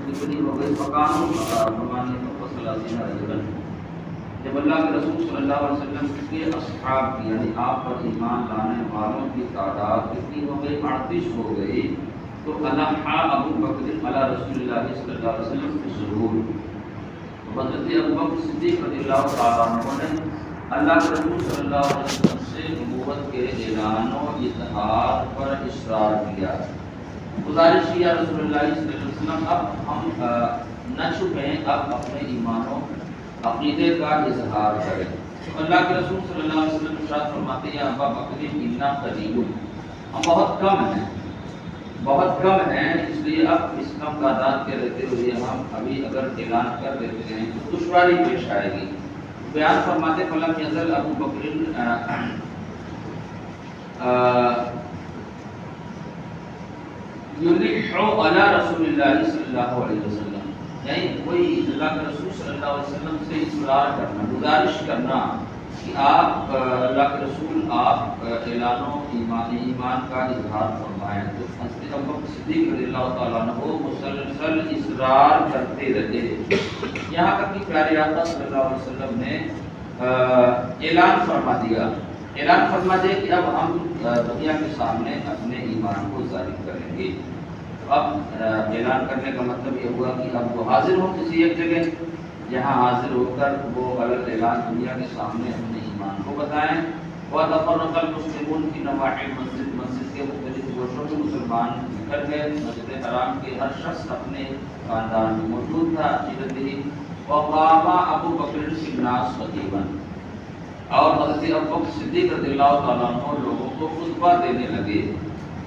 کتنی ہو گئی فقانوں فرمانے رجلا جب اللہ کے رسول صلی اللہ علیہ وسلم کے اصحاب کی یعنی آپ پر ایمان لانے والوں کی تعداد کتنی ہو گئی 38 ہو گئی تو الحا ابو بکر علی رسول اللہ صلی اللہ علیہ وسلم کی ضرور حضرت ابو بکر صدیق رضی اللہ تعالیٰ عنہ نے اللہ کے رسول صلی اللہ علیہ وسلم سے نبوت کے اعلان و اظہار پر اصرار کیا گزارش کیا رسول اللہ صلی اللہ علیہ وسلم اب ہم نہ چھپیں اب اپنے ایمان و عقیدے کا اظہار کریں تو اللہ کے رسول صلی اللہ علیہ وسلم ارشاد فرماتے ہیں ابا بکر انا قلیل ہم بہت کم ہیں اس لیے اب اس کم تعداد کے رہتے ہوئے ہم ابھی اگر اعلان کر دیتے ہیں تو دشواری پیش آئے گی بیان فرماتے فلم یزل ابو بکر یلح علی رسول اللہ صلی اللہ علیہ وسلم یعنی کوئی اللہ کے رسول صلی اللہ علیہ وسلم سے اصرار کرنا گزارش کرنا کہ آپ اللہ کے رسول آپ اعلان و ایمان کا اظہار فرمائیں تو حضرت ابو بکر صدیق رضی اللہ تعالیٰ عنہ مسلسل اصرار کرتے رہے یہاں تک کہ پیارے آقا صلی اللہ علیہ وسلم نے اعلان فرما دیا کہ اب ہم دنیا کے سامنے اپنے ایمان کو ظاہر کریں گے اب اعلان کرنے کا مطلب یہ ہوا کہ اب وہ حاضر ہوں کسی ایک جگہ جہاں حاضر ہو کر وہ غلط اعلان دنیا کے سامنے اپنے ایمان کو بتائیں وَتَفَرَّقَ الْمُسْلِمُونَ فِي نَوَاحِي مسجد کے مختلف گوشوں میں مسلمان نکل گئے مسجد حرام کے ہر شخص اپنے خاندان میں موجود تھا وقام ابو بکر الناس خطیبا اور حضرت ابو بکر صدیق رضی اللہ تعالیٰ عنہ لوگوں کو خطبہ دینے لگے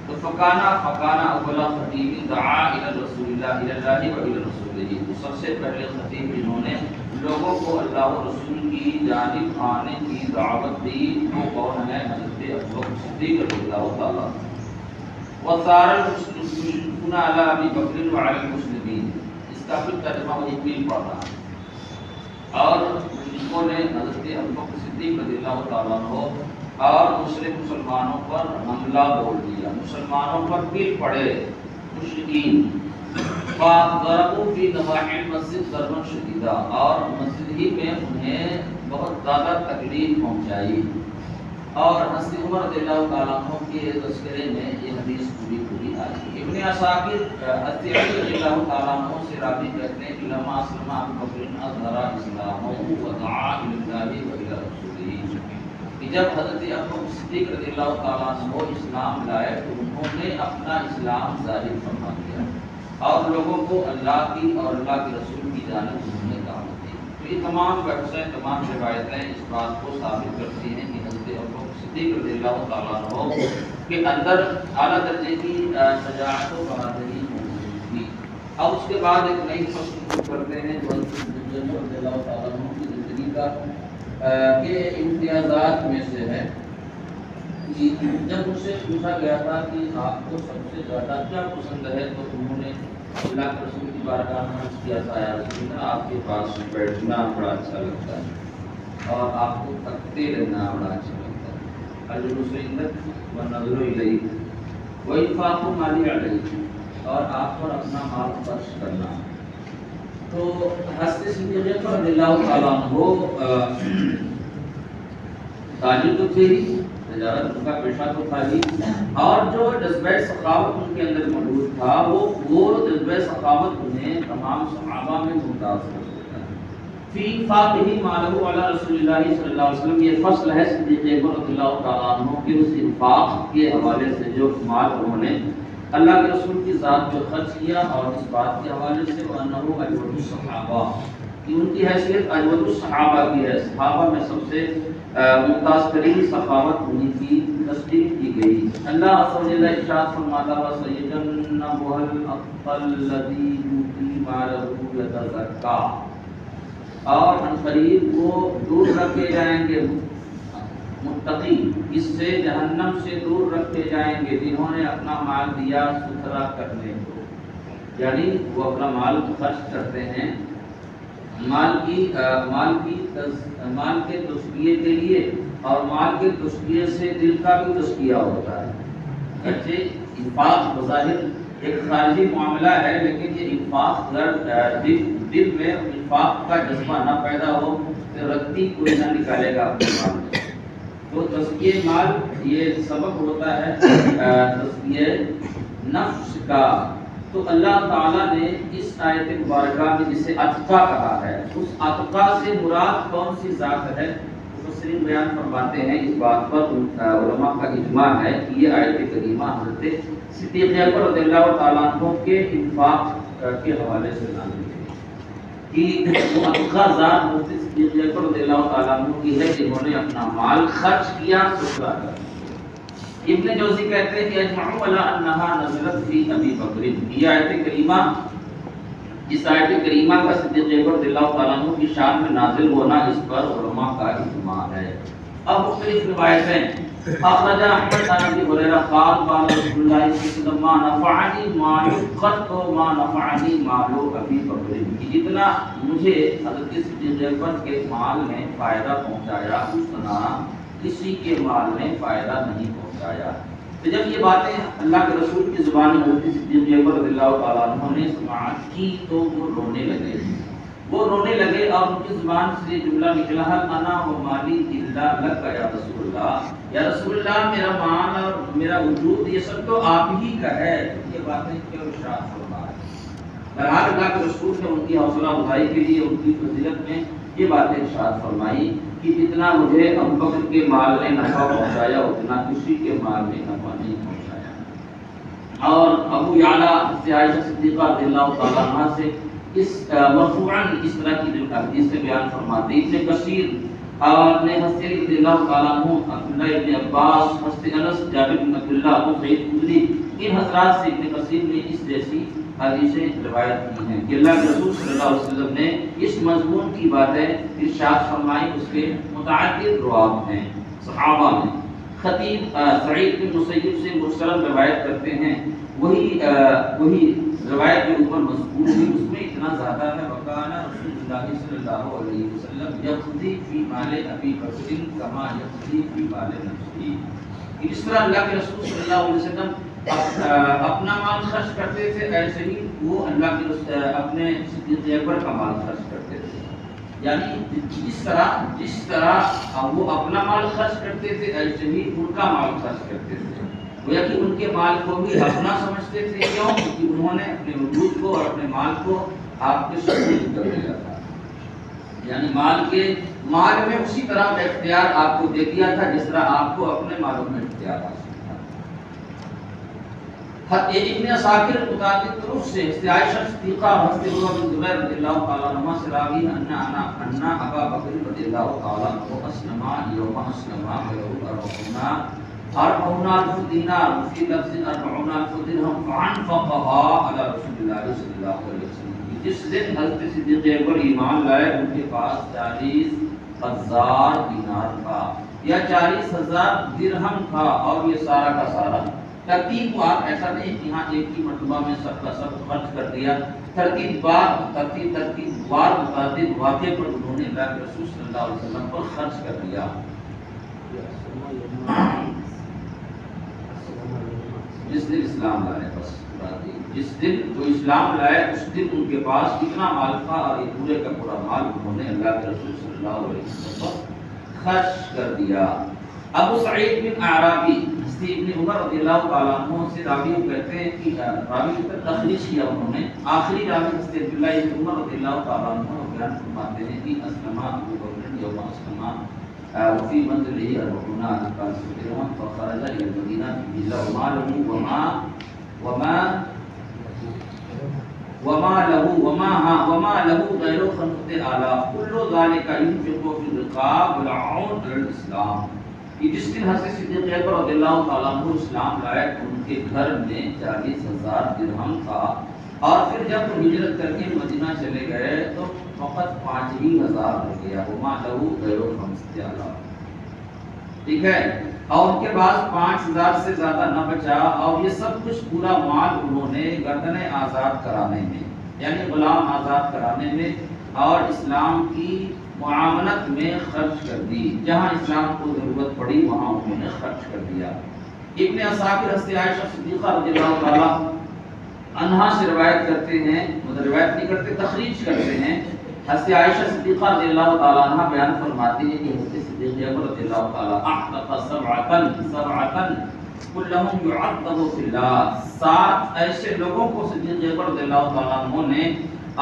تو فکانا اولا خطیب دعا الی رسول اللہ و الی رسولہ تو سب سے پہلے خطیب جنہوں نے لوگوں کو اللہ و رسول کی جانب آنے کی دعوت دی وہ کون ہے حضرت ابو بکر صدیق رضی اللہ تعالیٰ وصار المشركون علی ابی بکر وعلی المسلمین اس کا پھر ترجمہ وہی پیر پڑھ رہا اور مشرکوں نے حضرت ابو بکر صدیق رضی اللہ تعالیٰ عنہ اور دوسرے مسلمانوں پر حملہ بول دیا مسلمانوں پر پیر پڑے مشرکین فضربوا فی نواحی المسجد ضربا شدیدا اور مسجد ہی میں انہیں بہت زیادہ تکلیف پہنچائی اور حضرت عمر رضی اللہ تعالیٰ عنہ کے تذکرے میں یہ حدیث پوری آئی ابن عساکر حضرت علی رضی اللہ تعالیٰ عنہ سے راوی کہتے ہیں کہ لما اسلم ابو بکر اظہر اسلامہ ودعا الی اللہ و الی رسولہ کہ جب حضرت ابو بکر صدیق رضی اللہ تعالیٰ عنہ اسلام لائے تو انہوں نے اپنا اسلام ظاہر فرما دیا اور لوگوں کو اللہ کی اور اللہ کے رسول کی جانب انہوں نے دعوت دی تو یہ تمام بحثیں تمام روایتیں اس بات کو ثابت کرتی ہیں کہ حضرت ابو بکر صدیق رضی اللہ تعالیٰ عنہ کے اندر اعلیٰ درجے کی شجاعت و بہادری موجود تھی اب اس کے بعد ایک نئی فصل شروع کرتے ہیں جو حضرت رضی اللہ تعالیٰ عنہ کی زندگی کا کے امتیازات میں سے ہے جب ان سے پوچھا گیا تھا کہ آپ کو سب سے زیادہ کیا پسند ہے تو انہوں نے اللہ کے رسول کی بارگاہ میں عرض کیا تھا یا رسول اللہ آپ کے پاس بیٹھنا بڑا اچھا لگتا ہے اور آپ کو تکتے رہنا بڑا اچھا لگتا ہے الجلوس عندک والنظر الیک وانفاق مالی علیک اور آپ پر اپنا مال خرچ کرنا تو حضرت صدیق رضی اللہ تعالیٰ عنہ تاجر تو تھے ہی تجارت کا پیشہ تو تھا ہی اور جو جذبہ سخاوت ان کے اندر موجود تھا وہ جذبہ سخاوت انہیں تمام صحابہ میں ممتاز کر دیتا ہے فی فاقہ مالہ علی رسول اللہ صلی اللہ علیہ وسلم یہ فصل ہے صدیق اکبر رضی اللہ تعالیٰ عنہ کے اس انفاق کے حوالے سے جو مال انہوں نے اللہ کے رسول کی ذات جو خرچ کیا اور اس بات کے حوالے سے وَأَنَّهُ أَجْوَدُ الصَّحَابَةِ کہ ان کی حیثیت اجود الصحابہ کی ہے صحابہ میں سب سے ممتاز ترین سخاوت انہی کی تصدیق کی گئی اللہ عز و جل ارشاد فرماتا ہے وَسَيَجَنَّبُهَا الْأَتْقَى الَّذِي يُؤْتِي مَالَهُ يَتَزَكَّىٰ اور عنقریب وہ دور رکھے جائیں گے متقی اس سے جہنم سے دور رکھے جائیں گے جنہوں نے اپنا مال دیا ستھرا کرنے کو یعنی وہ اپنا مال خرچ کرتے ہیں مال کے تزکیے کے لیے اور مال کے تزکیے سے دل کا بھی تزکیہ ہوتا ہے اگرچہ انفاق بظاہر ایک خارجی معاملہ ہے، لیکن یہ انفاق اگر دل میں انفاق کا جذبہ نہ پیدا ہو تو رتی کوئی نہ نکالے گا اپنے مال میں۔ تو تزکیہ مال یہ سبب ہوتا ہے تزکیہ نفس کا۔ تو اللہ تعالیٰ نے اس آیت مبارکہ میں جسے اتقا کہا ہے، اس اتقا سے مراد کون سی ذات ہے؟ مفسرین بیان فرماتے ہیں اس بات پر علماء کا اجماع ہے کہ یہ آیت کریمہ حضرت صدیق اکبر رضی اللہ تعالیٰ عنہ کے انفاق کے حوالے سے نازل ہوئی کہ وہ اتقا ذات حضرت صدیق اکبر رضی اللہ تعالیٰ عنہ کی ہے جنہوں نے اپنا مال خرچ کیا سکھلا کر۔ ابن جوزی کہتے ہیں کہ اجمعوا علی انہا نزلت فی ابی بکر، یہ آیت کریمہ، اس آیت کریمہ کا صدیق اکبر رضی اللہ تعالیٰ عنہ کی شان میں نازل ہونا اس پر علماء کا اجماع ہے۔ اب مختلف روایتیں اخرج احمد عن ابی ہریرہ قال قال رسول اللہ صلی اللہ علیہ وسلم ما نفعنی مال قط ما نفعنی مال ابی بکر، جتنا مجھے حضرت صدیق اکبر کے مال نے فائدہ پہنچایا اتنا کسی کے مال نے فائدہ نہیں پہنچایا۔ تو جب یہ باتیں اللہ کے رسول کی زبان حضرت صدیق اکبر رضی اللہ تعالیٰ عنہ نے سماعت کی تو وہ رونے لگے اور ان کی زبان سے جملہ نکلا انا و مالی الا لک یا رسول اللہ، یا رسول اللہ میرا مال اور میرا وجود یہ سب تو آپ ہی کا ہے۔ یہ باتیں کیوں ارشاد فرما رہے ہیں؟ بہرحال اللہ کے رسول نے ان کی حوصلہ افزائی کے لیے ان کی فضیلت میں یہ باتیں ارشاد فرمائی کہ جتنا مجھے ابو بکر کے مال نے نفع پہنچایا اتنا کسی کے مال نے نفع نہیں پہنچایا۔ اور ابو یعلا سے عائشہ صدیقہ رضی اللہ تعالیٰ عنہ سے اس مرفوعاً اس طرح کی حدیث سے بیان فرماتے ہیں۔ ابن کثیر نے حضرت علی رضی اللہ تعالیٰ عنہ، عبداللہ ابن عباس، حضرت انس، جابر بن عبداللہ، ابو سعید خدری، ان حضرات سے ابن کثیر نے اس جیسی حدیثیں روایت کی ہیں کہ اللہ کے رسول صلی اللہ علیہ وسلم نے اس مضمون کی باتیں ارشاد فرمائی، اس کے متعدد روایات ہیں صحابہ میں۔ خطیب سعید بن مسیب سے مرسل روایت کرتے ہیں، وہی روایت جو اوپر مذکور ہوئی اس میں اتنا زیادہ ہے وکان رسول اللہ صلی اللہ علیہ وسلم یقضی فی مال ابی بکر کما یقضی فی مال نفسہ، اس طرح اللہ کے رسول صلی اللہ علیہ وسلم اپنا مال خرچ کرتے تھے ایسے ہی وہ اللہ کے اپنے صدیق اکبر کا مال خرچ کرتے تھے، یعنی جس طرح وہ اپنا مال خرچ کرتے تھے ایسے ہی ان کا مال خرچ کرتے تھے، گویا کہ ان کے مال کو بھی اپنا سمجھتے تھے، کیوں؟ کیونکہ انہوں نے اپنے وجود کو اور اپنے مال کو آپ کے سپرد کر دیا تھا، یعنی مال میں اسی طرح کا اختیار آپ کو دے دیا تھا جس طرح آپ کو اپنے مالوں میں اختیار حاصل تھا۔ ابن عساکر متعدد طرق سے عائشہ صدیقہ اور حضرت عروہ بن زبیر رضی اللہ تعالیٰ عنہ سے راوی ان ابا بکر رضی اللہ تعالیٰ عنہ اسلم یوم اسلم اربعون الف دینار فی لفظ اربعون الف درہم فانفقها علی رسول اللہ صلی اللہ علیہ وسلم، جس دن حضرت صدیق اکبر ایمان لائے ان کے پاس 40,000 دینار تھا یا 40,000 درہم تھا، اور یہ سارا کا سارا ترتیب بار، ایسا نہیں کہ یہاں ایک ہی مرتبہ میں سب کا سب خرچ کر دیا، ترتیب بار متعدد واقعے پر انہوں نے اللہ کے رسول صلی اللہ علیہ وسلم پر خرچ کر دیا۔ جس دن اسلام لائے، بس جس دن جو اسلام لائے اس دن ان کے پاس کتنا مال تھا اور یہ پورے کا پورا مال انہوں نے اللہ کے رسول صلی اللہ علیہ وسلم پر خرچ کر دیا۔ ابو سعید بن اعرابی حضرت ابن عمر رضی اللہ تعالیٰ عنہ سے راوی کہتے ہیں کہ راوی پر تخریج کیا انہوں نے، آخری راوی حضرت عبداللہ ابن عمر رضی اللہ تعالیٰ عنہ بیان فرماتے ہیں کہ اسلم ابو بکر یوم اسلم وفي منزله 40,000 درهم فخرج الى المدينه بلا وما له غير 5,000 كل ذلك ينفق في الرقاب والعون على الاسلام، کہ جس دن حضرت صدیق اکبر رضی اللہ تعالیٰ عنہ اسلام لائے ان کے گھر میں 40,000 درہم تھا، اور پھر جب ہجرت کر کے مدینہ چلے گئے تو فقط 5,000 ہو گیا، وما له غیر 5,000، ٹھیک ہے، اور ان کے پاس 5,000 سے زیادہ نہ بچا، اور یہ سب کچھ پورا مال انہوں نے گردنیں آزاد کرانے میں، یعنی غلام آزاد کرانے میں اور اسلام کی معاونت میں خرچ کر دی، جہاں اسلام کو ضرورت پڑی وہاں انہوں نے خرچ کر دیا۔ ابن عساکر حضرت عائشہ صدیقہ رضی اللہ تعالیٰ عنہا سے روایت کرتے ہیں، مطلب روایت نہیں کرتے، تخریج کرتے ہیں۔ حضرت عائشہ صدیقہ رضی اللہ تعالی عنہ بیان فرماتی ہے کہ حضرت صدیق اکبر رضی اللہ تعالی اعتق سبعۃ كلهم يعذب في اللہ، 7 ایسے لوگوں کو صدیق اکبر رضی اللہ تعالی عنہ نے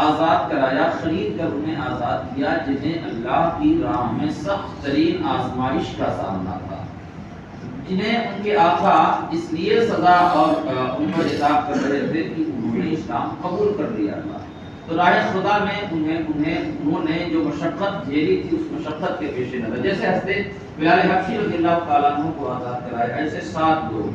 آزاد کرایا، خرید کر انہیں آزاد کیا، جنہیں اللہ کی راہ میں سخت ترین آزمائش کا سامنا تھا، جنہیں ان کے آقا اس لیے سزا اور عمر عذاب کر رہے تھے کہ انہوں نے اسلام قبول کر لیا تھا۔ تو راہ خدا میں انہوں نے جو مشقت جھیلی تھی، اس مشقت کے پیش نظر جیسے حضرت بلال حبشی رضی اللہ تعالیٰ عنہ کو آزاد کرایا، ایسے 7 لوگ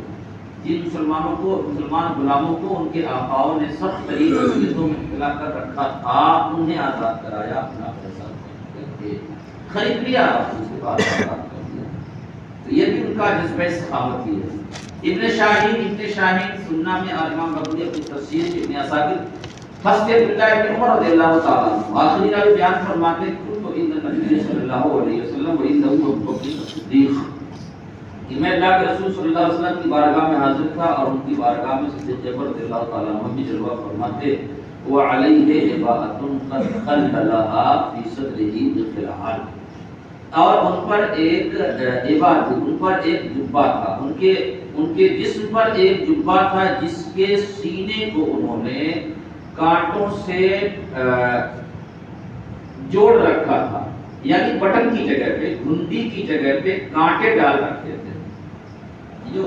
جن مسلمان غلاموں کو ان کے آقاؤں نے سخت ترین اذیتوں میں پلا کر رکھا تھا، انہیں آزاد کرایا، اپنا پیسہ کر کے خرید لیا، اس کے بعد آزاد کر دیا۔ تو یہ بھی ان کا جذبہ سخاوت ہی ہے۔ ابن شاہین سنہ میں اور امام بغوی اپنی تفسیر ابن عساکر حضرت عبداللہ ابن عمر رضی اللہ تعالیٰ عنہ آخری راوی بیان فرماتے ہیں تو ان نبی صلی اللہ علیہ وسلم و انہ ابوبکر صدیق کہ میں اللہ کے رسول صلی اللہ علیہ وسلم کی بارگاہ میں حاضر تھا اور ان کی بارگاہ میں صدیق اکبر رضی اللہ تعالیٰ عنہ بھی جلوہ فرماتے وعلیہ عباءۃ قد خللها فی صدرہ بخلال، اور ان پر ایک عباءۃ، ان پر ایک جبہ تھا، ان کے جسم پر ایک جبہ تھا جس کے سینے کو انہوں نے کانٹوں سے جوڑ رکھا تھا، یعنی بٹن کی جگہ پہ، گھنڈی کی جگہ پہ کانٹے ڈال رکھتے تھے۔ جو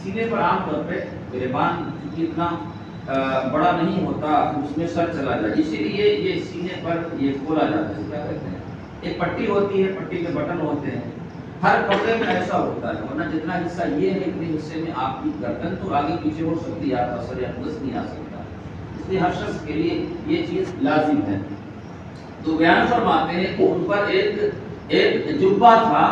سینے پر عام طور پہ گریبان اتنا بڑا نہیں ہوتا، اس میں سر چلا جائے، اسی لیے یہ سینے پر یہ کھولا جاتا ہے، کیا کہتے ہیں، ایک پٹی ہوتی ہے، پٹی کے بٹن ہوتے ہیں، ہر کپڑے میں ایسا ہوتا ہے، ورنہ جتنا حصہ یہ ہے اتنے حصے میں آپ کی گردن تو آگے پیچھے ہو سکتی ہے، آپ کا سر اقدس نہیں آ سکتا، اس لیے ہر شخص کے لیے یہ چیز لازم ہے۔ تو بیان فرماتے ہیں کہ ان پر ایک جبہ تھا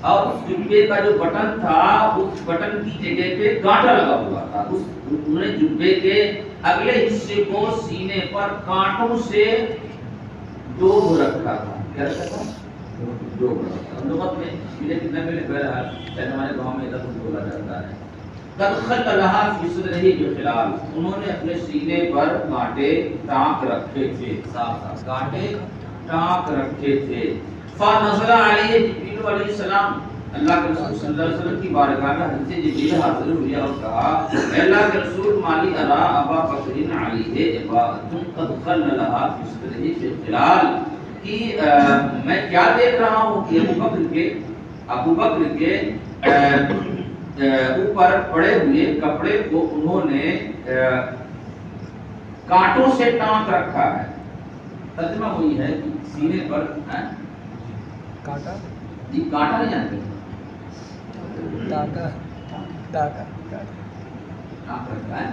اور اس جبے کا جو بٹن تھا، اس بٹن کی جگہ پہ کانٹا لگا ہوا تھا، انہوں نے جبے کے اگلے حصے کو سینے پر کانٹوں سے ڈوب رکھا تھا، کیا رکھا تھا؟ ڈوب رکھا تھا۔ لغت میں مجھے کتنا پہلے بہرحال چاہے ہمارے گاؤں میں ادھر بولا جاتا ہے، قد خللها فی صدرہ بخلال، انہوں نے اپنے سینے پر کانٹے ٹانک رکھے تھے، صاف کانٹے ٹانک رکھے تھے۔ فنزل علیہ جبریل علیہ السلام، اللہ کے رسول صلی اللہ علیہ وسلم کی بارگاہ میں حضرت جبریل حاضر ہوئے اور کہا اے اللہ کے رسول مالی ارا ابا بکر علیہ عباءۃ قد خللها فی صدرہ بخلال، کہ میں کیا دیکھ رہا ہوں کہ ابو بکر کے اوپر پڑے ہوئے کپڑے کو انہوں نے کانٹوں سے ٹانک رکھا ہے۔ ترجمہ وہی ہے کہ سینے پر کانٹا، جی کانٹا نہیں جانتے، ٹانک رکھا ہے،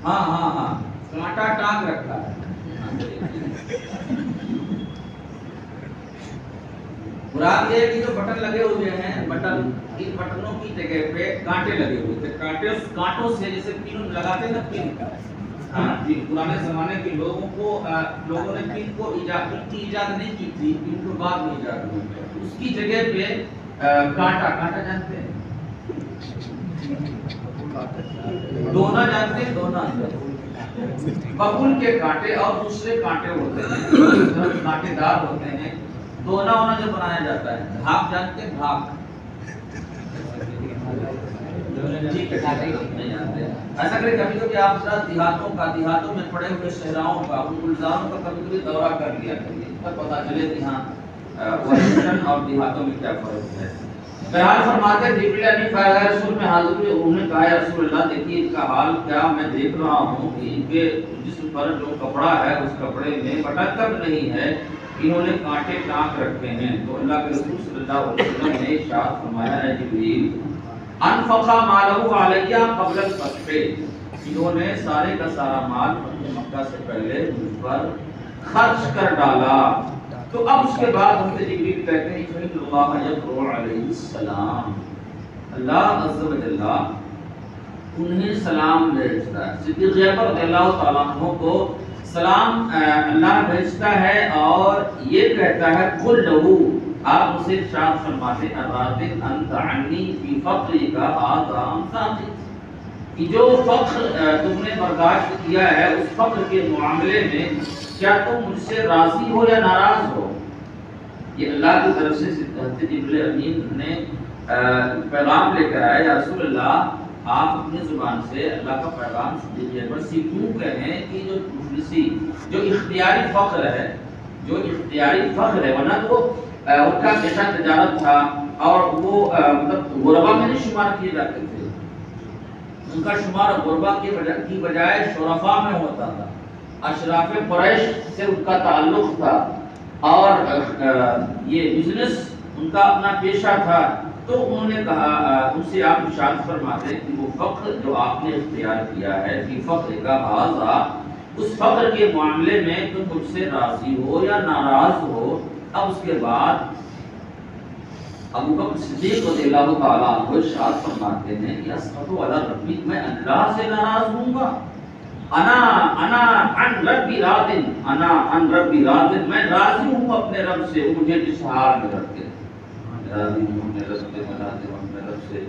ہاں کانٹا ٹانک رکھا ہے۔ مراد یہ ہے کہ جو بٹن لگے ہوئے ہیں، بٹن ان بٹنوں کی جگہ پہ کانٹے لگے ہوئے تھے، کانٹوں سے جیسے پن لگاتے ہیں نا، پن، ہاں جی، پرانے زمانے کے لوگوں نے پن کو کی ایجاد نہیں کی تھی، پن کو بعد میں ایجاد ہوئی، اس کی جگہ پہ کانٹا جانتے ہیں، دونا جانتے ہیں، دونا ببول کے کانٹے اور دوسرے کانٹے ہوتے ہیں، کانٹے دار ہوتے ہیں، دونا ہونا جو بنایا جاتا ہے، دھاک جانتے ہیں، دھاک، ٹھیک ہے، ایسا کرے کبھی کبھی آپ دیہاتوں میں پڑے ہوئے صحراؤں کا، ان گلزاروں کا کبھی کبھی دورہ کر لیا کریے، تب پتہ چلے کہ ہاں واشنگٹن اور دیہاتوں میں کیا فرق ہے۔ بہرحال فرماتے ہیں جبریل امین پائے رسول میں حاضر ہوئے، انہوں نے کہا یا رسول اللہ دیکھیے ان کا حال کیا، میں دیکھ رہا ہوں کہ ان کے جسم پر جو کپڑا ہے اس کپڑے میں بٹن تک نہیں ہے، انہوں نے کانٹے ٹانک رکھے ہیں۔ تو اللہ کے رسول صلی اللہ علیہ وسلم نے ارشاد فرمایا ہے جبریل انفقا مالہ علیہ قبل الفتح، انہوں نے سارے کا سارا مال مکہ سے پہلے مجھ پر خرچ کر ڈالا۔ تو اب اس کے بعد حضرت جبریل کہتے ہیں کہ اللہ یقرؤ علیہ السلام، اللہ عز و جل انہیں سلام بھیجتا ہے، صدیق اکبر رضی اللہ تعالیٰ عنہ کو سلام اللہ بھیجتا ہے اور یہ کہتا ہے قل لہو آپ اسے ارشاد فرماتے ہیں الراضٍ انت عنی فی فقرک ھذا ام ساقط، کہ جو فقر تم نے برداشت کیا ہے اس فقر کے معاملے میں کیا تم مجھ سے راضی ہو یا ناراض ہو؟ یہ اللہ کی طرف سے حضرت جبرائیل امین نے پیغام لے کر آئے، یا رسول اللہ آپ اپنی زبان سے اللہ کا پیغام دیجیے، بس یہ کیوں کہیں کہ جو مفلسی جو اختیاری فقر ہے، ورنہ تو ان کا پیشہ تجارت تھا اور وہ مطلب غربا میں نہیں شمار کیے جاتے تھے، ان کا شمار غربا کی بجائے شرفا میں ہوتا تھا، اشراف قریش سے ان کا تعلق تھا اور یہ بزنس ان کا اپنا پیشہ تھا۔ تو انہوں نے کہا، ان سے آپ ارشاد فرماتے کہ وہ فقر جو آپ نے اختیار کیا ہے فی فقر کا ھذا، اس فقر کے معاملے میں تم مجھ سے راضی ہو یا ناراض ہو۔ اب اس کے بعد ابو بکر صدیق رضی اللہ تعالیٰ عنہ ارشاد فرماتے ہیں کہ اسقط علی ربی، میں اللہ سے ناراض ہوں گا، انا عن ربی راض، انا عن ربی راض، میں راضی ہوں اپنے رب سے، وہ مجھے جس حال میں رکھے، راضی ہوں اپنے رب سے، میں راضی ہوں اپنے رب سے۔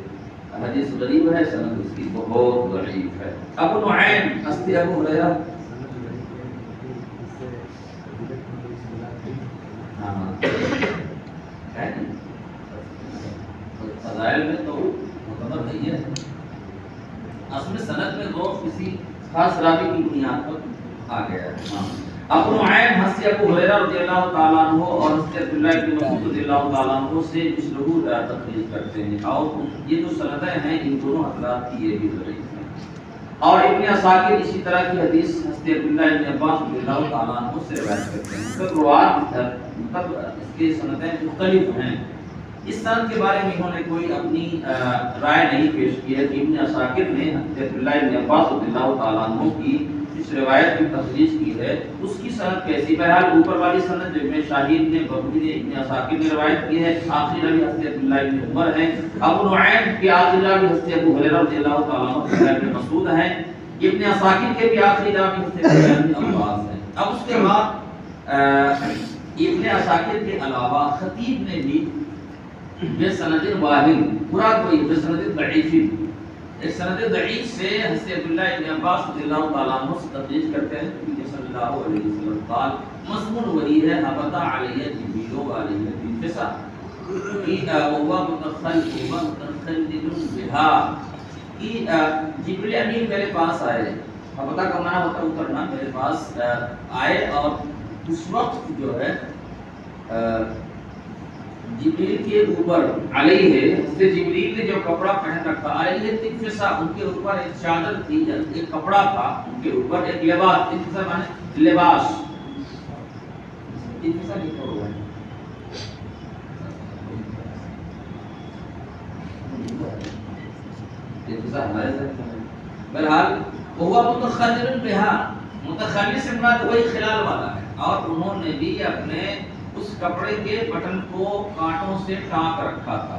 حدیث غریب ہے، سند اس کی بہت ضعیف ہے۔ ابو نعیم ہستی ابو ہریرہ، فضائل میں تو معتبر نہیں ہے، اصل میں سند میں ضعف کسی خاص راوی کی بنیاد پر آ گیا ہے۔ ابو نعیم حضرت ابو ہریرہ رضی اللہ تعالیٰ عنہ اور حضرت عبداللہ بن مسعود رضی اللہ تعالیٰ عنہ سے مثلہ تخریج کرتے ہیں، اور یہ جو سندیں ہیں ان دونوں حضرات کی یہ بھی ضعیف ہیں۔ اور ابن عساکر اسی طرح کی حدیث حضرت عبداللہ بن عباس رضی اللہ تعالیٰ عنہ سے روایت کرتے ہیں، سب روات مطلب اس کی سندیں مختلف ہیں۔ اس سند کے بارے میں انہوں نے کوئی اپنی رائے نہیں پیش کی ہے کہ ابن عساکر نے حضرت عبداللہ بن عباس رضی اللہ تعالیٰ عنہ کی اس روایت کی تخریج کی ہے، اس کی سند کیسی؟ بہرحال اوپر والی سند جن میں شاہین نے، بغوی نے، ابن عساکر نے روایت کی ہے، آخری راوی حضرت عبداللہ بن عمر ہیں، ابو نعیم کے آخری راوی حضرت ابو ہریرہ رضی اللہ تعالیٰ عنہ عبداللہ بن مسعود ہیں، ابن عساکر کے بھی آخری راوی حضرت عبداللہ بن عباس ہیں۔ اب اس کے بعد ابن عساکر کے علاوہ خطیب نے بھی بسند واہن، پورا کوئی بسند ضعیف، ایک سند ضعیف سے حضرت عبداللہ بن عباس رضی اللہ تعالیٰ عنہ سے تخریج کرتے ہیں کہ صلی اللہ علیہ وسلم قال، مضمون وہی ہے، حبط علیہ جبریل علیہ الفسا، کہ وہ متخلد بہا، کہ جبریل امین میرے پاس آئے، حبطہ کا معنی ہوتا ہے اترنا، میرے پاس آئے اور اس وقت جو ہے جبریل کے اوپر علیہ، حضرت جبریل نے جو کپڑا پہن رکھا، علیہ تکفسا، ان کے اوپر ایک چادر تھی، ایک کپڑا تھا ان کے اوپر، ایک لباس، تکفسا معنی لباس، تکفسا لکھا ہوا ہے، تکفسا ہمارے ساتھ، بہرحال وہ متخلل بہا، متخلل سے مراد وہی خلال والا ہے، اور انہوں نے بھی اپنے اس کپڑے کے بٹن کو کانٹوں سے ٹانک رکھا تھا،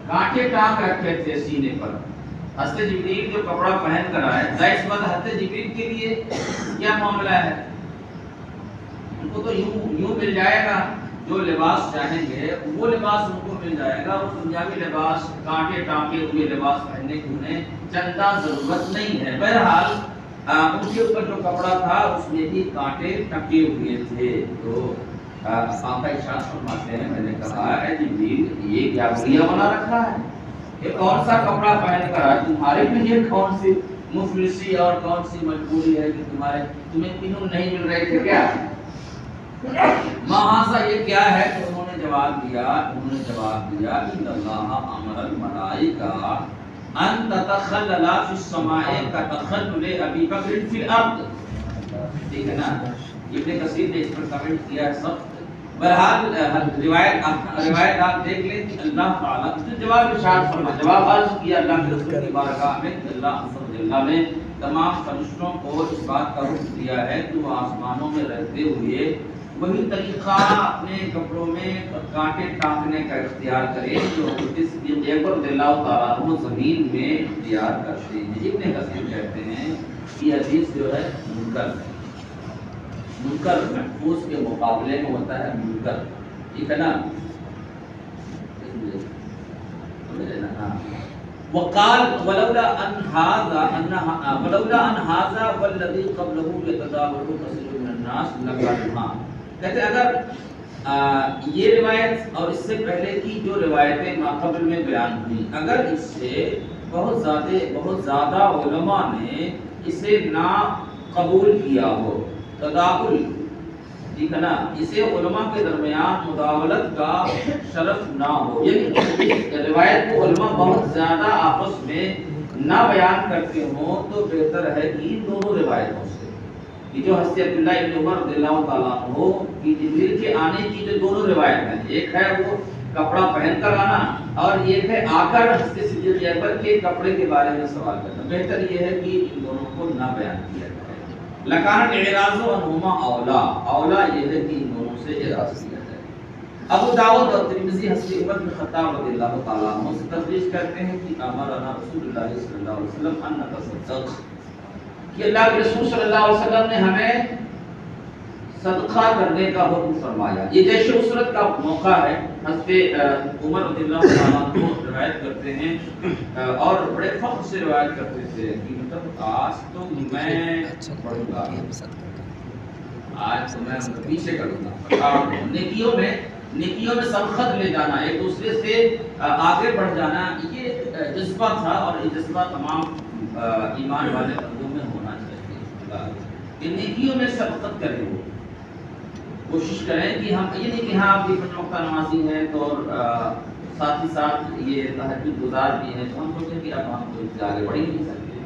کانٹے ٹانک رکھے تھے سینے پر۔ حضرت جبریل جو کپڑا پہن کر آئے، ظاہر سی بات حضرت جبریل کے لیے کیا معاملہ ہے، ان کو تو یوں مل جائے گا، جو لباس چاہیں گے وہ لباس ان کو مل جائے گا، وہ دنیاوی لباس، کانٹے ٹانکے ہوئے لباس پہننے کی انہیں چندہ ضرورت نہیں ہے۔ بہرحال ان کے اوپر جو کپڑا تھا اس میں بھی کانٹے ٹکے ہوئے تھے، تو آقا ارشاد فرماتے ہیں، میں نے کہا اے جبریل یہ کیا بڑھیا بنا رکھا ہے، یہ کون سا کپڑا پہن کر آئے، تمہارے لیے کون سی مفلسی اور کون سی مجبوری ہے کہ تمہیں تینوں نہیں مل رہے تھے کیا؟ مہاسا یہ کیا ہے؟ تو انہوں نے جواب دیا ان اللہ امر الملائکہ ان تتخلل فی السماء کتخلل ابی بکر فی الارض، ٹھیک ہے نا، ابن کثیر نے اس پر کمنٹ کیا ہے سخت۔ بہرحال روایت آپ دیکھ لیں کہ اللہ تعالیٰ نے جواب ارشاد فرمایا، جواب عرض کیا اللہ کے رسول کی بارگاہ میں، اللہ نے تمام فرشتوں کو اس بات کا حکم دیا ہے کہ وہ آسمانوں میں رہتے ہوئے وہی طریقہ اپنے کپڑوں میں کانٹے ٹانکنے کا اختیار کرے جو صدیق اکبر رضی اللہ تعالیٰ عنہ زمین میں اختیار کرتے ہیں۔ ابن کثیر کہتے ہیں یہ حدیث جو ہے منکر ہے۔ منکر محفوظ کے مقابلے میں ہوتا ہے منکر، ٹھیک ہے نا؟ وقال ولولا ان هذا والذي قبله يتداول كثير من الناس لقالها، کہتے اگر یہ روایت اور اس سے پہلے کی جو روایتیں ماقبل میں بیان ہوئی، اگر اس سے بہت زیادہ علماء نے اسے نہ قبول کیا ہو، تداول، ٹھیک ہے نا، اسے علماء کے درمیان مداولت کا شرف نہ ہو، یعنی روایت کو علماء بہت زیادہ آپس میں نہ بیان کرتے ہوں، تو بہتر ہے کہ ان دونوں روایتوں سے، یہ جو حضرت عبداللہ ابن عمر رضی اللہ تعالیٰ عنہ کی جبریل کے آنے کی جو دونوں روایت ہیں، ایک ہے وہ کپڑا پہن کر آنا اور ایک ہے آ کر حضرت صدیق اکبر کے کپڑے کے بارے میں سوال کرنا، بہتر یہ ہے کہ ان دونوں کو نہ بیان کیا جائے۔ لکان اعراض عنہما اولا یہ ہے کہ ان دونوں سے اعراض کیا جائے۔ ابو داؤد اور ترمذی حضرت عمر بن خطاب رضی اللہ تعالیٰ عنہ سے تفریح کرتے ہیں کہ امرنا رسول اللہ صلی اللہ علیہ وسلم ان نتصدق، کہ اللہ کے رسول صلی اللہ علیہ وسلم نے ہمیں صدقہ کرنے کا حکم فرمایا۔ یہ جیش اسرت کا موقع ہے، حضرت عمر رضی اللہ تعالیٰ عنہ روایت کرتے ہیں اور بڑے فخر سے روایت کرتے تھے کہ مطلب آج تو میں پڑھوں گا، آج تو میں پیچھے کروں گا، نیکیوں میں سبقت لے جانا، ایک دوسرے سے آگے بڑھ جانا، یہ جذبہ تھا اور یہ جذبہ تمام ایمان والے بندوں میں ہونا چاہیے کہ نیکیوں میں سبقت کریں، وہ کوشش کریں کہ ہم یہ نہیں کہ ہاں آپ بھی 5 وقتہ نمازی ہیں تو ساتھ ہی ساتھ یہ تہجد گزار بھی ہیں تو ہم سوچیں کہ اب ہم تو آگے بڑھ ہی نہیں سکتے،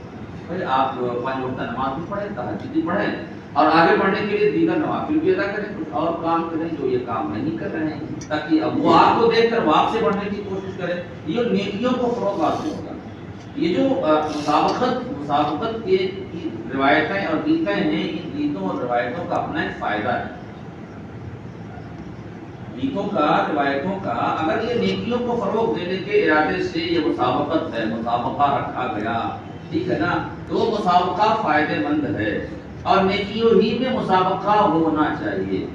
بھائی آپ 5 وقتہ نماز بھی پڑھیں، تہجد بھی پڑھیں اور آگے بڑھنے کے لیے دیگر نوافل بھی ادا کریں، کچھ اور کام کریں جو یہ کام نہیں کر رہے ہیں، تاکہ اب وہ آپ کو دیکھ کر وہ آپ سے بڑھنے کی کوشش کریں، یہ نیکیوں کو فروغ حاصل ہوگا۔ یہ جو مسابقت کے روایتیں اور گیتیں ہیں، ان گیتوں اور روایتوں کا اپنا ایک فائدہ ہے، گیتوں کا، روایتوں کا، اگر یہ نیکیوں کو فروغ دینے کے ارادے سے یہ مسابقت ہے، مسابقہ رکھا گیا، ٹھیک ہے نا، تو وہ مسابقہ فائدہ مند ہے اور نیکیوں ہی میں مسابقہ ہونا چاہیے،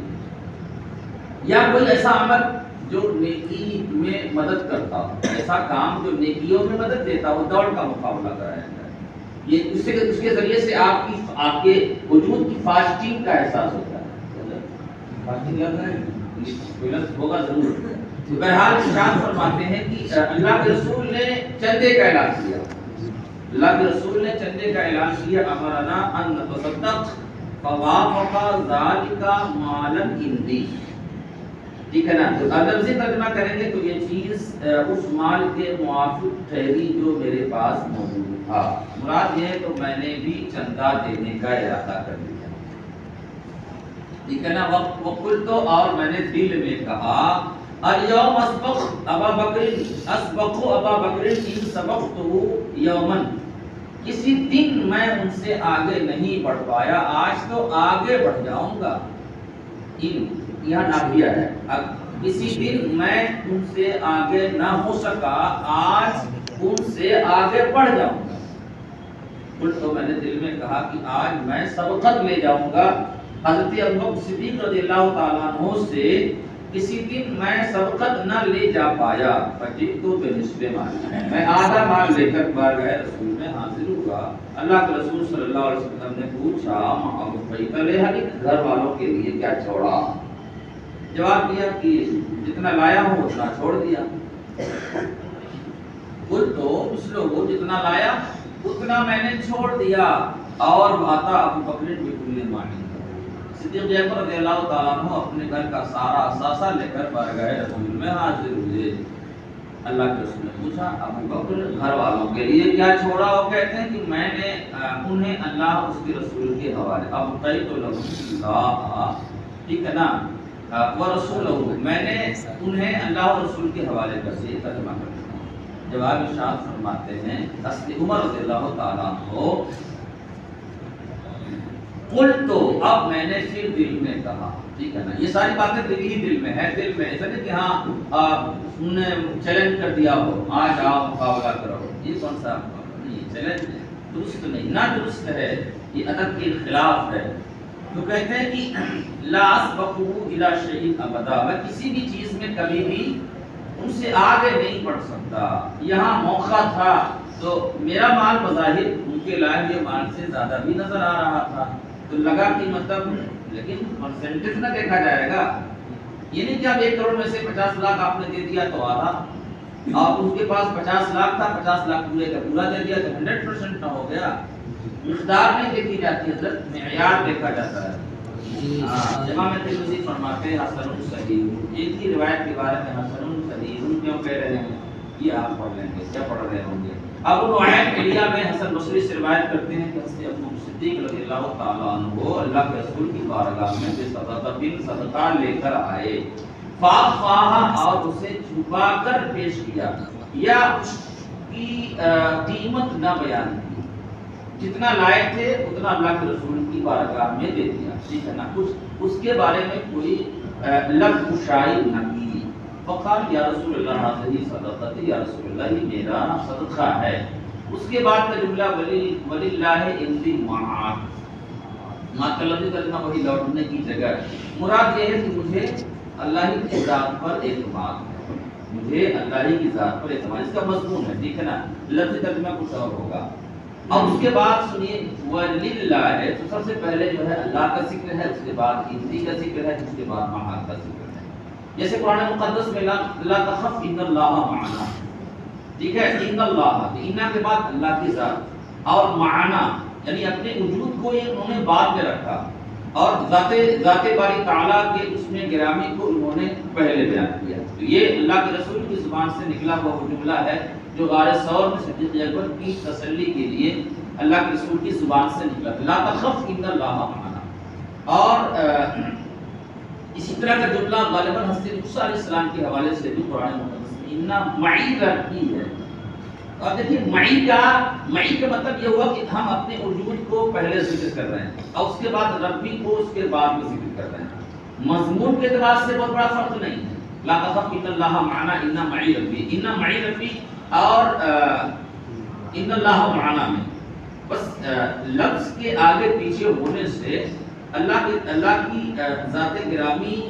یا کوئی ایسا عمل جو نیکی میں مدد کرتا ہو، ایسا کام جو نیکیوں میں مدد دیتا ہو، دوڑ کا مقابلہ کرایا جائے، یہ اس کے ذریعے سے آپ کے وجود کی فاسٹنگ کا احساس ہوتا ہے، فاسٹنگ لگ رہا ہے ہوگا ضرور۔ بہرحال ارشاد فرماتے ہیں کہ اللہ کے رسول نے چندے کا اعلان کیا، اللہ کے رسول نے چندے کا اعلان کیا، امرنا ان نتصدق فوافق ذالک مالا عندی، ٹھیک ہے نا، تو لفظی ترجمہ کریں گے تو یہ چیز اس مال کے موافق ٹھہری جو میرے پاس موجود تھا، مراد یہ ہے تو میں نے بھی چندہ دینے کا ارادہ کر لیا، ٹھیک ہے نا۔ وقل تو اور میں نے دل میں کہا الیوم اسبق ابا بکر ان سبقت یومن، کسی دن میں ان سے آگے نہیں بڑھ پایا، آج تو آگے بڑھ جاؤں گا، ان یہاں نافیہ ہے، کسی دن میں ان سے آگے نہ ہو سکا، آج ان سے آگے بڑھ جاؤں گا۔ تو میں نے دل میں کہا کہ آج میں سبقت لے جاؤں گا حضرت ابوبکر صدیق رضی اللہ تعالیٰ عنہ سے، کسی دن میں سبقت نہ لے جا پایا، فجئت بنصف مال، میں آدھا مال لے کر بارگاہ رسول میں حاضر ہوا۔ اللہ کے رسول صلی اللہ علیہ وسلم نے پوچھا گھر والوں کے لیے کیا چھوڑا؟ جواب دیا کہ جتنا لایا ہوں اتنا چھوڑ دیا۔ خود تو اس لوگوں جتنا لایا اتنا میں نے چھوڑ دیا، اور آتا ابو بکر بکل مانی، صدیق اکبر رضی اللہ تعالیٰ عنہ اپنے گھر کا سارا اثاثہ لے کر بارگاہ رسول میں حاضر ہوئے۔ اللہ کے رسول نے پوچھا ابو بکر گھر والوں کے لیے کیا چھوڑا؟ وہ کہتے ہیں کہ میں نے انہیں اللہ اس کے رسول کے حوالے، اب قیت لهم اللہ، ٹھیک ہے نا، ورسولہ، میں نے انہیں اللہ اور رسول کے حوالے کر دیا، ترجمہ کر دیا۔ جواب ارشاد فرماتے ہیں حضرت عمر رضی اللہ تعالیٰ عنہ، قل تو اب میں نے پھر دل میں کہا، ٹھیک ہے نا، یہ ساری باتیں دل ہی دل میں ہے، دل میں ایسا نہیں کہ ہاں انہوں نے چیلنج کر دیا ہو آج آپ مقابلہ کرو، یہ کون سا مقابلہ نہیں، چیلنج درست نہیں، نہ درست ہے، یہ ادب کے خلاف ہے، تو کہتے ہیں کہ لا اسبقہ الی شیء ابدا، میں کسی بھی چیز میں کبھی بھی ان سے آگے نہیں بڑھ سکتا. یہاں موقع تھا تو میرا مال بظاہر ان کے لائے ہوئے مال سے زیادہ بھی نظر آ رہا تھا، تو لگا کہ مطلب لیکن پرسنٹیج نہ دیکھا جائے گا. یہ نہیں کہ اب 1 کروڑ میں سے 50 لاکھ آپ نے دے دیا تو آدھا، اور اس کے پاس 50 لاکھ تھا، 50 لاکھ پورے کا پورا دے دیا تو 100% نہ ہو گیا. مقدار نہیں دیکھی جاتی حضرت، معیار دیکھا جاتا ہے. امام ترمذی فرماتے ہیں حسن صحیح، ایک ہی روایت کے بارے میں حسن صحیح کیوں کہہ رہے ہیں یہ آپ پڑھ لیں گے، کیا پڑھ رہے ہوں گے. ابو نعیم الیہ میں حسن بصری سے روایت کرتے ہیں کہ حضرت ابو صدیق رضی اللہ تعالی عنہ اللہ کے رسول کی بارگاہ میں صدقہ لے کر آئے، فاخفاها اور اسے چھپا کر پیش کیا یا اس کی قیمت نہ بیان کی، جتنا لائق تھے اتنا اللہ کے رسول کی بارگاہ میں دے دیا، ٹھیک ہے نا، کچھ اس کے بارے میں کوئی لفظ کشائی نہ کی. فقال یا رسول اللہ حاضری صدقتی، یا رسول اللہ یہ میرا صدقہ ہے. اس کے بعد کا جملہ وللہ عندی معاد، ماں کا لفظ ترجمہ وہی لوٹنے کی جگہ. مراد یہ ہے کہ مجھے اللہ ہی کی ذات پر اعتماد ہے، مجھے اللہ ہی کی ذات پر اعتماد، اس کا مضمون ہے، ٹھیک ہے نا. لفظ ترجمہ کچھ اور ہوگا. اب اس کے بعد سنیے وللہ ہے تو سب سے پہلے جو ہے اللہ کا ذکر ہے، اس کے بعد عندی کا ذکر ہے، اس کے بعد معاد کا ذکر ہے. جیسے قرآن مقدس میں لا تخف ان اللہ معنا، ٹھیک ہے، ان اللہ، ان کے بعد اللہ کی ذات، اور معنا یعنی اپنے وجود کو یہ انہوں نے بعد میں رکھا، اور ذات باری تعالیٰ کے اس میں گرامی کو انہوں نے پہلے بیان کیا. تو یہ اللہ کے رسول کی زبان سے نکلا ہوا وہ جملہ ہے جو غار ثور میں صدیق اکبر کی تسلی کے لیے اللہ کے رسول کی زبان سے نکلا، لا تخف ان اللہ معنا. اور اسی طرح کا جملہ غالباً حضرت موسیٰ علیہ السلام کے حوالے سے بھی قرآن مقدس میں اِنَّا مَعِی رَبِّی ہے. اور دیکھیے معی کا مطلب یہ ہوا کہ ہم اپنے وجود کو پہلے ذکر کر رہے ہیں اور اس کے بعد ربی کو اس کے بعد میں ذکر کر رہے ہیں. مضمون کے اعتبار سے بہت بڑا فرق نہیں ہے. لا تخف ان اللہ معنا، اِنَّا مَعِی رَبِّی، اِنَّا مَعِی رَبِّی اور اِنَّ اللَّهَ مَعَنَا میں بس لفظ کے آگے پیچھے ہونے سے اللہ کی ذات گرامی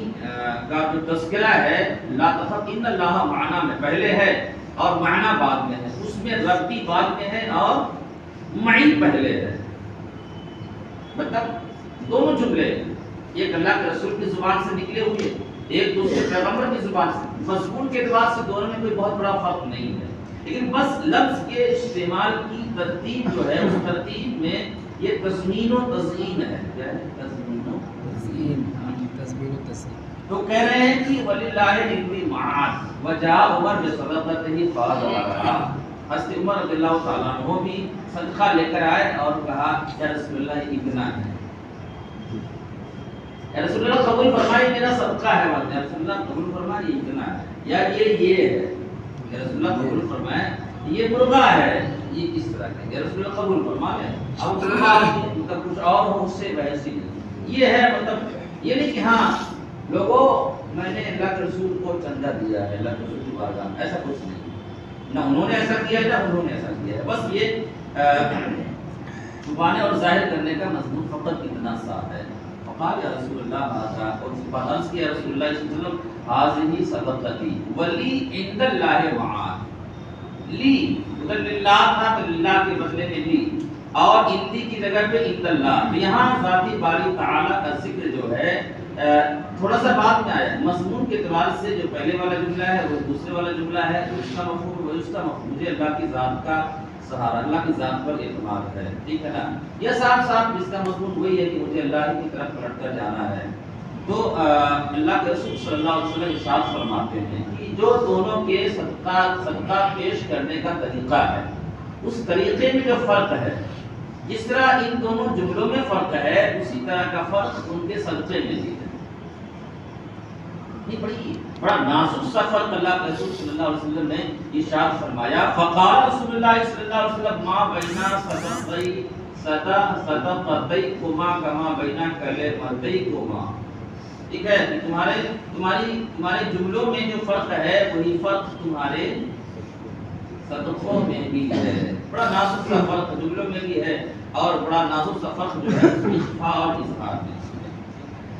کا جو تذکرہ ہے لا تخف ان اللہ معنا میں پہلے ہے اور معنا بعد میں ہے، اس میں ربی بعد میں ہے اور معی پہلے ہے. مطلب دونوں جملے ایک اللہ کے رسول کی زبان سے نکلے ہوئے، ایک دوسرے پیغمبر کی زبان سے، مضمون کے اعتبار سے دونوں میں کوئی بہت بڑا فرق نہیں ہے، لیکن بس لفظ کے استعمال کی ترتیب جو ہے اس ترتیب میں یہ تضمین و تزئین ہے. کیا ہے؟ تضمین و تزئین. تو کہہ رہے ہیں کہ وللہ عندی معاد وجاء عمر بصدقته فاضلها. حضرت عمر رضی اللہ تعالیٰ عنہ بھی صدقہ لے کر آئے اور کہا یا رسول اللہ اتنا ہے، یا رسول اللہ قبول فرمائے میرا صدقہ ہے، یا رسول اللہ قبول فرمائے اتنا ہے، یا یہ ہے، یا رسول اللہ قبول فرمائے یہ مرغا ہے، یہ کس طرح کا، یا رسول اللہ قبول فرمائے. اب مطلب کچھ اور ہو اس سے بحث ہی نہیں. یہ ہے مطلب یہ نہیں کہ ہاں لوگوں میں نے اللہ کے رسول کو چندہ دیا ہے، اللہ کے رسول کی بارگاہ میں، ایسا کچھ نہیں. نہ انہوں نے ایسا کیا ہے نہ انہوں نے ایسا کیا ہے. بس یہ چھپانے اور ظاہر کرنے کا مضمون فقط اتنا سا ہے. فقال یا رسول اللہ ھذا، اور عرض کیا رسول اللہ صلی اللہ علیہ وسلم ھذہ صدقتی ولی عند اللہ معاد. لی ادھر للہ تھا تو للہ کے بدلے میں لی، اور عندی کی جگہ پہ عند اللہ. یہاں ذاتی باری تعالیٰ کا ذکر جو ہے تھوڑا سا بعد میں آیا. مضمون کے اعتبار سے جو پہلے والا جملہ ہے وہ دوسرے والا جملہ ہے، اس کا مفہوم وہ اس کا مفہوم، مجھے اللہ کی ذات کا سہارا، اللہ کی ذات پر اعتماد ہے، ٹھیک ہے نا. یہ صاف صاف جس کا مضمون وہی ہے کہ مجھے اللہ کی طرف پلٹ کر جانا ہے. تو اللہ کے رسول صلی اللہ علیہ وسلم ارشاد فرماتے ہیں کہ جو دونوں کے صدقہ پیش کرنے کا طریقہ ہے اس طریقے میں جو فرق ہے، جس طرح ان دونوں جملوں میں فرق ہے اسی طرح کا فرق ان کے صدقے میں بھی ہے. بڑا نازک سا فرق اللہ کے رسول صلی اللہ علیہ وسلم نے ارشاد فرمایا. فقال رسول اللہ صلی اللہ علیہ وسلم ما بین صدقتیکما کما بین کلمتیکما. ٹھیک ہے، تمہارے جملوں میں جو فرق ہے وہی فرق تمہارے صدقوں میں بھی ہے. بڑا نازک سا فرق جملوں میں بھی ہے اور بڑا نازک سا فرق جو ہے اخفاء اور اظہار میں.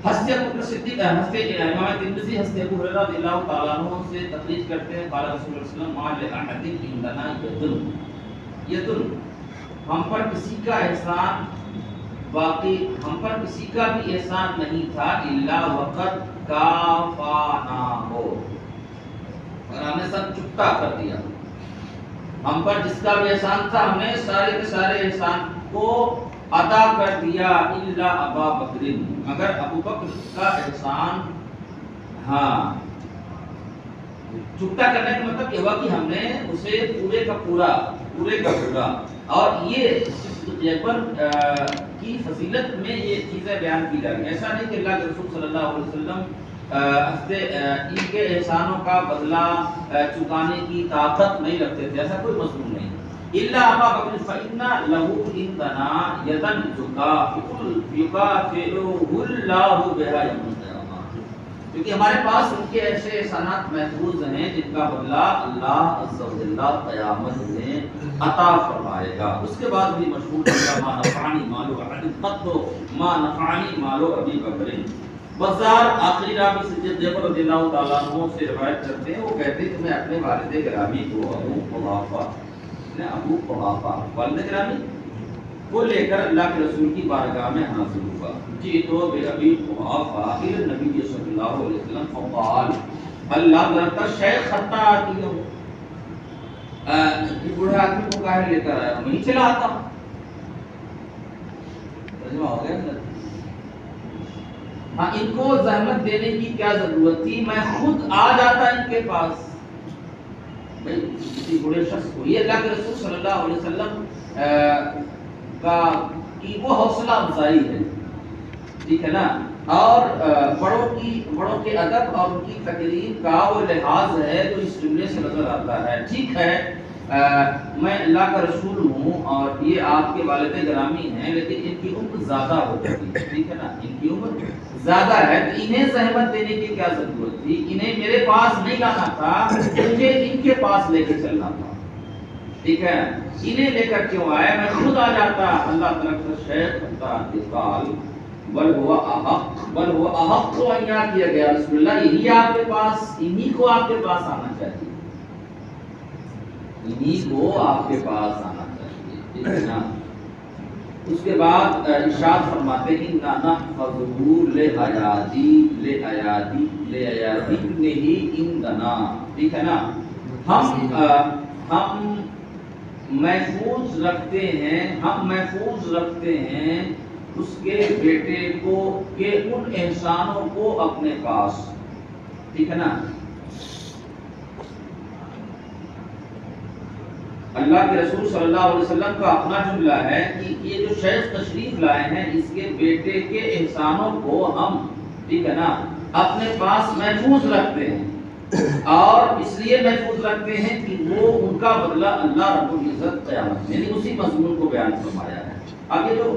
حضرت ابوبکر صدیق امام ترمذی حضرت ابو ہریرہ رضی اللہ تعالی عنہ سے تخریج کرتے ہیں قال رسول اللہ صلی اللہ علیہ وسلم ما لأحد عندنا یدن ہم پر کسی کا احسان باقی ہم پر کسی کا بھی احسان نہیں تھا الا وقت کافانا ہو، اور ہم نے سب چکتا کر دیا. ہم پر جس کا بھی احسان تھا ہم نے سارے کے سارے احسان کو ادا کر دیا الا ابا بکر، مگر ابو بکر کا احسان ہاں چکتا کرنے کا مطلب یہ ہوا کہ ہم نے اسے پورے کا پورا اور یہ جبر کی فضیلت میں یہ چیزیں بیان کی جا رہی ہیں. ایسا نہیں کہ اللہ کے رسول صلی اللہ علیہ وسلم ان کے احسانوں کا بدلہ چکانے کی طاقت نہیں رکھتے تھے، ایسا کوئی مضمون نہیں. الا ابا بکر فإن له عندنا يدا يكافئه الله بها يوم القيامة، کیونکہ ہمارے پاس ان کے ایسے احسانات محفوظ ہیں جن کا بدلہ اللہ عز و جل قیامت میں عطا فرمائے گا. اس کے بعد بھی مشہور ہے ما نفعنی مال قط ما نفعنی مال ابی بکر. بزار آخری راوی صدیق رضی اللہ تعالیٰ عنہ سے روایت کرتے ہیں، وہ کہتے ہیں کہ میں اپنے والد گرامی کو ابو قحافہ والد گرامی کو لے کر اللہ کے رسول کی بارگاہ میں حاضر ہوا. جی تو بے ابی قحافہ الى نبی صلی اللہ علیہ وسلم فقال اللہ برکت شیخ حتی آتی ہوں، یہ بوڑھے آدمی کو کاہے لے کر آیا، میں ہی چلا آتا ہوں. ترجمہ ہو گیا؟ ہاں ان کو زحمت دینے کی کیا ضرورت تھی، میں خود آ جاتا ان کے پاس. کسی بڑے شخص کو یہ اللہ کے رسول صلی اللہ علیہ وسلم کا کی وہ حوصلہ افزائی ہے، ٹھیک ہے نا، اور بڑوں کے ادب اور ان کی تقریب کا وہ لحاظ ہے جو اس جملے سے نظر آتا ہے. ٹھیک ہے میں اللہ کا رسول ہوں اور یہ آپ کے والد گرامی ہیں، لیکن ان کی عمر زیادہ ہو چکی ہے، ٹھیک ہے نا، ان کی عمر زیادہ ہے، تو انہیں زحمت دینے کی کیا ضرورت تھی، انہیں میرے پاس نہیں لانا تھا، مجھے ان کے پاس لے کے چلنا تھا. ٹھیک ہے، انہیں لے کر کیوں آئے، میں خود آ جاتا. اللہ تعالیٰ کا شیخ انتقال بل ہوا احق کو انیا کیا گیا رسول اللہ، یہی آپ کے پاس، انہی کو آپ کے پاس آنا چاہیے، انہی کو آپ کے پاس آنا چاہیے، ٹھیک ہے نا. اس کے بعد ارشاد فرماتے ہیں نانا فضور لے ایادی نہیں اندنا، ٹھیک ہے نا. ہم محفوظ رکھتے ہیں اس کے بیٹے کو کہ ان احسانوں کو اپنے پاس، ٹھیک ہے نا. اللہ کے رسول صلی اللہ علیہ وسلم کا اپنا جملہ ہے کہ یہ جو شیخ تشریف لائے ہیں اس کے بیٹے کے احسانوں کو ہم، ٹھیک ہے نا، اپنے پاس محفوظ رکھتے ہیں، اور اس لیے محفوظ رکھتے ہیں کہ وہ ان کا بدلہ اللہ رب العزت قیامت میں، یعنی اسی مضمون کو بیان فرمایا ہے. آگے جو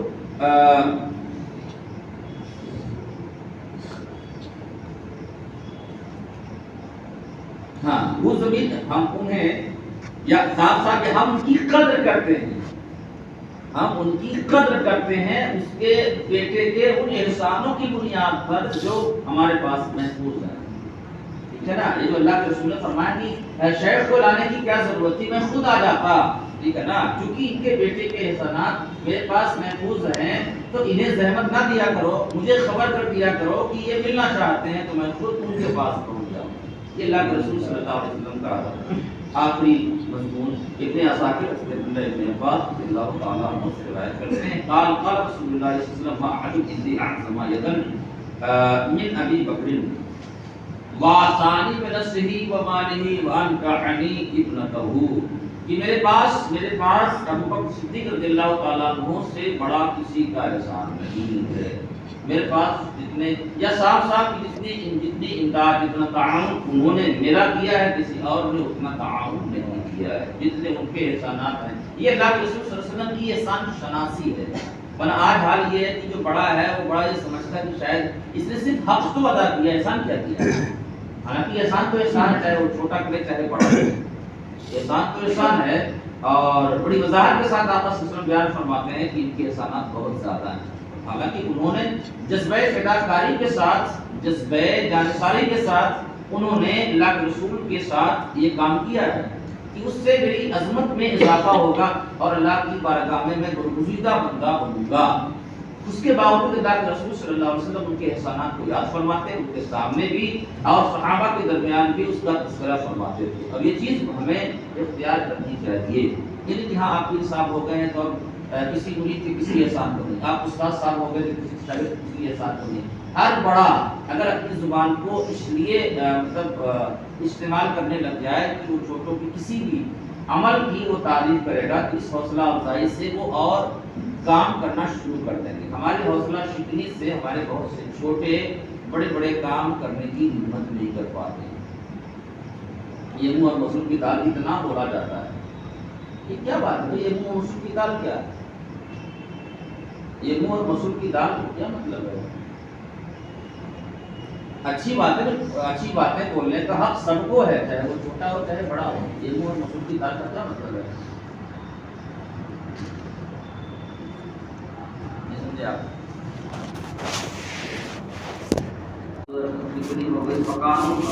ہاں وہ زمین ہم انہیں یا صاف صاف کہ ہم ان کی قدر کرتے ہیں، ہم ان کی قدر کرتے ہیں اس کے بیٹے کے ان احسانوں کی بنیاد پر جو ہمارے پاس محفوظ ہے، ٹھیک ہے نا. یہ جو اللہ کے رسول نے فرمایا کہ شیخ کو لانے کی کیا ضرورت تھی، میں خود آ جاتا، ٹھیک ہے نا. چونکہ ان کے بیٹے کے احسانات میرے پاس محفوظ ہیں تو انہیں زحمت نہ دیا کرو، مجھے خبر کر دیا کرو کہ یہ ملنا چاہتے ہیں تو میں خود ان کے پاس پہنچ جاؤں. یہ اللہ کے رسول صلی اللہ علیہ وسلم کا آخری مضمون. ابن عساکر ابن عباس رضی اللہ تعالیٰ عنہ سے روایت کرتے ہیں قال رسول اللہ صلی اللہ علیہ وسلم ما احد عندي اعظم يدا من ابي بکر واسانی بنفسه وماله وانكحني ابنته، کہ میرے پاس ابو بکر صدیق رضی اللہ تعالیٰ عنہ سے بڑا کسی کا احسان نہیں ہے. میرے پاس جتنے یا صاف جتنی امداد، جتنا تعاون انہوں نے میرا کیا ہے کسی اور نے اتنا تعاون نہیں کیا ہے، جتنے ان کے احسانات ہیں. یہ اللہ کے رسول صلی اللہ علیہ وسلم کی احسان شناسی ہے. ورنہ آج حال یہ ہے کہ جو بڑا ہے وہ بڑا یہ سمجھتا ہے کہ شاید اس نے صرف حق تو ادا کیا، احسان کیا کیا. حالانکہ احسان تو احسان ہے، چاہے وہ چھوٹا کرے چاہے بڑا کرے، احسان تو احسان ہے. اور بڑی وضاحت کے ساتھ آقا صلی اللہ علیہ وسلم بیان فرماتے ہیں کہ ان کے احسانات بہت زیادہ ہیں. حالانکہ انہوں نے جذبہ فداکاری کے ساتھ، جذبہ جانثاری کے ساتھ انہوں نے اللہ کے رسول کے ساتھ یہ کام کیا ہے کہ اس سے میری عظمت میں اضافہ ہوگا اور اللہ کی بارگاہ میں برگزیدہ بندہ بنوں گا۔ اس کے باوجود اللہ کے رسول صلی اللہ علیہ وسلم ان کے احسانات کو یاد فرماتے، ان کے سامنے بھی اور صحابہ کے درمیان بھی اس کا تذکرہ فرماتے تھے۔ اور یہ چیز ہمیں اختیار کرنی چاہیے، یعنی کہ ہاں آپ بھی صاحب ہو گئے ہیں تو کسی مرید کے کسی احسان کو نہیں، آپ استاد صاحب ہو گئے تو کسی شاگرد کے کسی احسان کو نہیں۔ ہر بڑا اگر اپنی زبان کو اس لیے استعمال کرنے لگ جائے کہ وہ چھوٹوں کی کسی بھی عمل کی وہ تعریف کرے گا تو اس حوصلہ افزائی سے وہ اور کام کرنا شروع کر دیں گے۔ ہماری حوصلہ شکنی سے ہمارے بہت سے چھوٹے بڑے بڑے کام کرنے کی ہمت نہیں کر پاتے۔ یہ منہ اور مسل کی دال اتنا بولا جاتا ہے، یہ کیا بات ہے؟ یہ منہ اور مسل کی دال کیا ہے؟ یہ منہ اور مسل کی دال کیا مطلب ہے؟ اچھی باتیں بولنے کا حق سب کو ہے، چاہے وہ چھوٹا ہو چاہے بڑا ہو۔ یہ منہ اور مسل کی دال کا کیا مطلب ہے؟ آپ